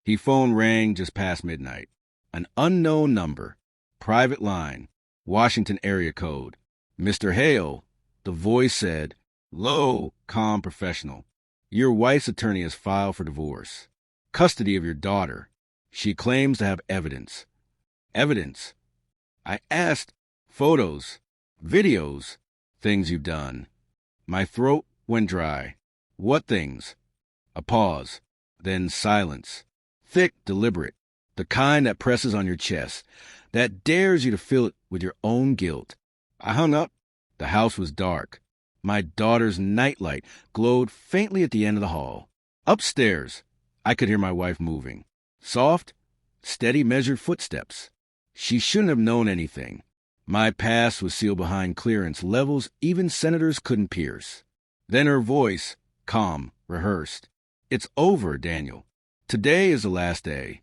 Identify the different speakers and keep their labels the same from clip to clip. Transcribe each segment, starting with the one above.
Speaker 1: His phone rang just past midnight. An unknown number. Private line. Washington area code. Mr. Hale, the voice said, low, calm professional. Your wife's attorney has filed for divorce. Custody of your daughter. She claims to have evidence. Evidence? I asked. Photos. Videos. Things you've done. My throat went dry. What things? A pause. Then silence. Thick, deliberate. The kind that presses on your chest. That dares you to fill it with your own guilt. I hung up. The house was dark. My daughter's nightlight glowed faintly at the end of the hall. Upstairs, I could hear my wife moving. Soft, steady, measured footsteps. She shouldn't have known anything. My past was sealed behind clearance levels even senators couldn't pierce. Then her voice, calm, rehearsed. It's over, Daniel. Today is the last day.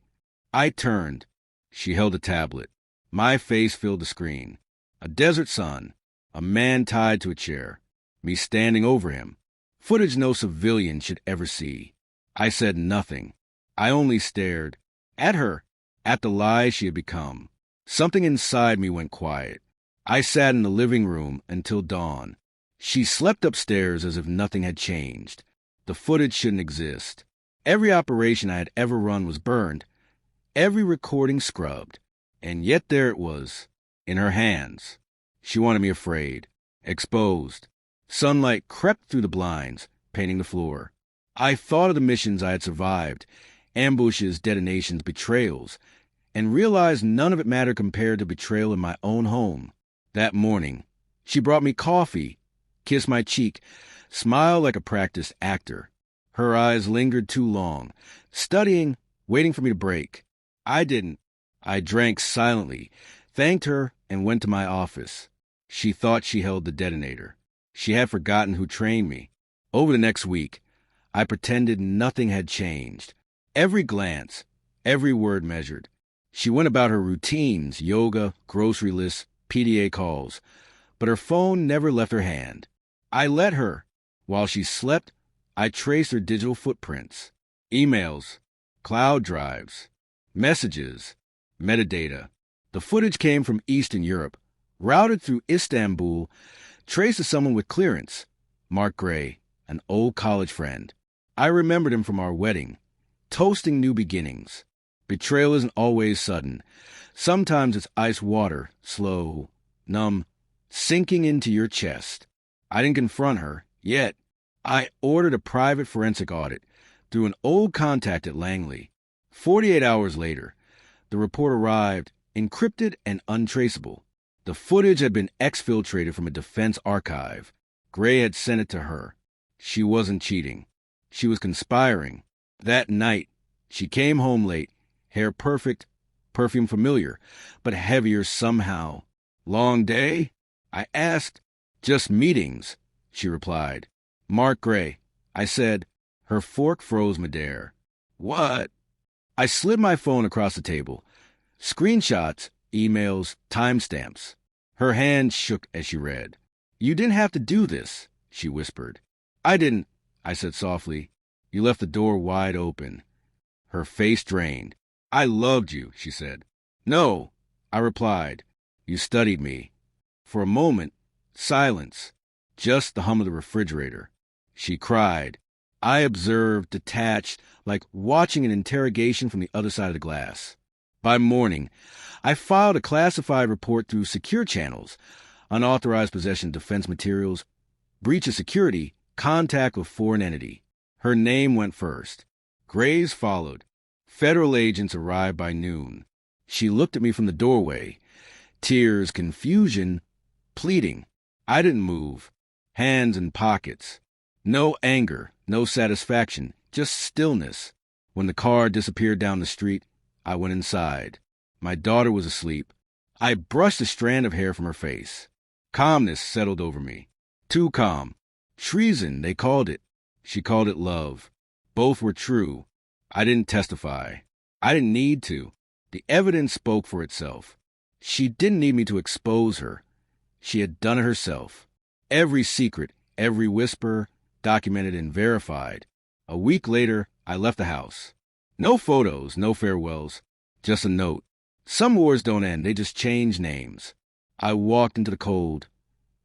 Speaker 1: I turned. She held a tablet. My face filled the screen. A desert sun. A man tied to a chair. Me standing over him. Footage no civilian should ever see. I said nothing. I only stared. At her. At the lie she had become. Something inside me went quiet. I sat in the living room until dawn. She slept upstairs as if nothing had changed. The footage shouldn't exist. Every operation I had ever run was burned. Every recording scrubbed. And yet there it was. In her hands. She wanted me afraid. Exposed. Sunlight crept through the blinds, painting the floor. I thought of the missions I had survived. Ambushes, detonations, betrayals. And realized none of it mattered compared to betrayal in my own home. That morning, she brought me coffee, kissed my cheek, smiled like a practiced actor. Her eyes lingered too long, studying, waiting for me to break. I didn't. I drank silently, thanked her, and went to my office. She thought she held the detonator. She had forgotten who trained me. Over the next week, I pretended nothing had changed. Every glance, every word measured. She went about her routines, yoga, grocery lists, PDA calls, but her phone never left her hand. I let her. While she slept, I traced her digital footprints. Emails, cloud drives, messages, metadata. The footage came from Eastern Europe, routed through Istanbul, traced to someone with clearance, Mark Gray, an old college friend. I remembered him from our wedding, toasting new beginnings. Betrayal isn't always sudden. Sometimes it's ice water, slow, numb, sinking into your chest. I didn't confront her, yet. I ordered a private forensic audit through an old contact at Langley. 48 hours later, the report arrived, encrypted and untraceable. The footage had been exfiltrated from a defense archive. Gray had sent it to her. She wasn't cheating. She was conspiring. That night, she came home late, hair perfect, perfume familiar, but heavier somehow. Long day? I asked. Just meetings, she replied. Mark Gray. I said. Her fork froze midair. What? I slid my phone across the table. Screenshots, emails, timestamps. Her hand shook as she read. You didn't have to do this, she whispered. I didn't, I said softly. You left the door wide open. Her face drained. I loved you, she said. No, I replied. You studied me. For a moment, silence, just the hum of the refrigerator. She cried. I observed, detached, like watching an interrogation from the other side of the glass. By morning, I filed a classified report through secure channels, unauthorized possession of defense materials, breach of security, contact with foreign entity. Her name went first. Gray's followed. Federal agents arrived by noon. She looked at me from the doorway. Tears, confusion, pleading. I didn't move. Hands in pockets. No anger, no satisfaction, just stillness. When the car disappeared down the street, I went inside. My daughter was asleep. I brushed a strand of hair from her face. Calmness settled over me. Too calm. Treason, they called it. She called it love. Both were true. I didn't testify. I didn't need to. The evidence spoke for itself. She didn't need me to expose her. She had done it herself. Every secret, every whisper, documented and verified. A week later, I left the house. No photos, no farewells, just a note. Some wars don't end, they just change names. I walked into the cold,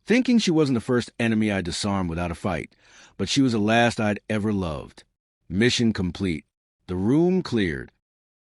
Speaker 1: thinking she wasn't the first enemy I'd disarm without a fight, but she was the last I'd ever loved. Mission complete. The room cleared.